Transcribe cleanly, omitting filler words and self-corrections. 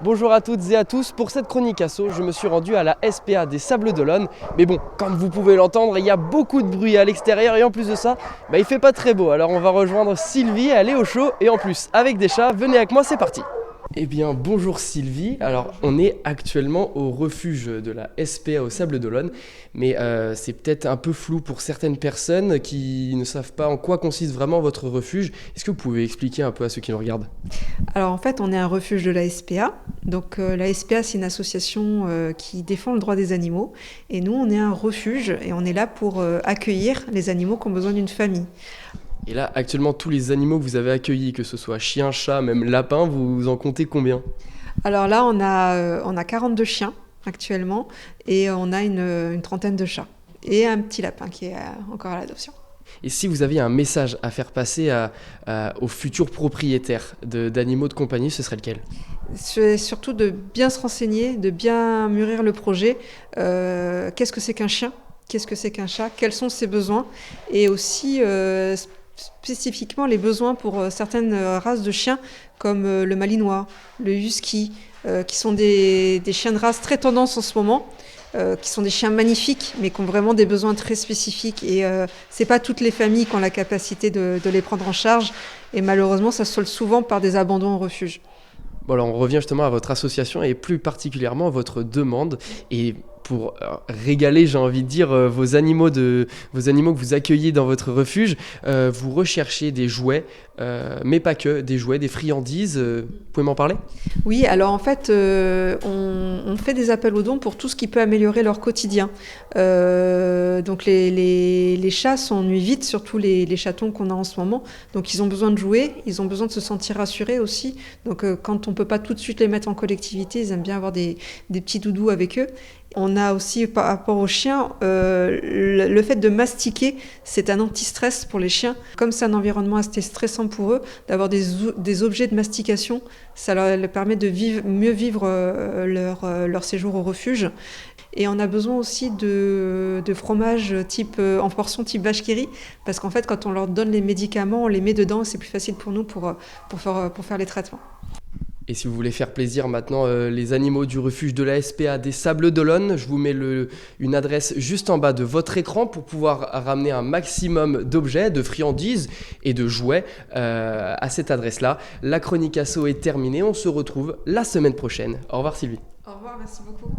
Bonjour à toutes et à tous, pour cette chronique asso, je me suis rendu à la SPA des Sables d'Olonne. Mais bon, comme vous pouvez l'entendre, il y a beaucoup de bruit à l'extérieur et en plus de ça, il fait pas très beau. Alors on va rejoindre Sylvie, elle est au chaud et en plus avec des chats, venez avec moi, c'est parti. Eh bien bonjour Sylvie, alors on est actuellement au refuge de la SPA aux Sables d'Olonne, mais c'est peut-être un peu flou pour certaines personnes qui ne savent pas en quoi consiste vraiment votre refuge. Est-ce que vous pouvez expliquer un peu à ceux qui nous regardent? Alors en fait, on est un refuge de la SPA. Donc la SPA, c'est une association qui défend le droit des animaux. Et nous, on est un refuge et on est là pour accueillir les animaux qui ont besoin d'une famille. Et là, actuellement, tous les animaux que vous avez accueillis, que ce soit chien, chat, même lapin, vous en comptez combien? Alors là, on a 42 chiens actuellement et on a une trentaine de chats. Et un petit lapin qui est encore à l'adoption. Et si vous aviez un message à faire passer aux futurs propriétaires d'animaux de compagnie, ce serait lequel? C'est surtout de bien se renseigner, de bien mûrir le projet. Qu'est-ce que c'est qu'un chien? Qu'est-ce que c'est qu'un chat? Quels sont ses besoins? Et aussi spécifiquement les besoins pour certaines races de chiens comme le malinois, le husky, qui sont des chiens de race très tendance en ce moment. Qui sont des chiens magnifiques, mais qui ont vraiment des besoins très spécifiques. Et c'est pas toutes les familles qui ont la capacité de les prendre en charge. Et malheureusement, ça se solde souvent par des abandons au refuge. Bon, alors on revient justement à votre association et plus particulièrement à votre demande. Et pour régaler, j'ai envie de dire, vos animaux que vous accueillez dans votre refuge, vous recherchez des jouets, mais pas que, des jouets, des friandises. Vous pouvez m'en parler? Oui, alors en fait, on fait des appels aux dons pour tout ce qui peut améliorer leur quotidien. Donc les chats s'ennuient vite, surtout les chatons qu'on a en ce moment. Donc ils ont besoin de jouer, ils ont besoin de se sentir rassurés aussi. Donc quand on peut pas tout de suite les mettre en collectivité, ils aiment bien avoir des petits doudous avec eux. On a aussi, par rapport aux chiens, le fait de mastiquer, c'est un anti-stress pour les chiens. Comme c'est un environnement assez stressant pour eux, d'avoir des objets de mastication, ça leur permet de mieux vivre leur séjour au refuge. Et on a besoin aussi de fromage en portion type vache qui rit, parce qu'en fait, quand on leur donne les médicaments, on les met dedans, c'est plus facile pour nous pour faire les traitements. Et si vous voulez faire plaisir maintenant, les animaux du refuge de la SPA des Sables d'Olonne, je vous mets une adresse juste en bas de votre écran pour pouvoir ramener un maximum d'objets, de friandises et de jouets à cette adresse-là. La chronique asso est terminée, on se retrouve la semaine prochaine. Au revoir Sylvie. Au revoir, merci beaucoup.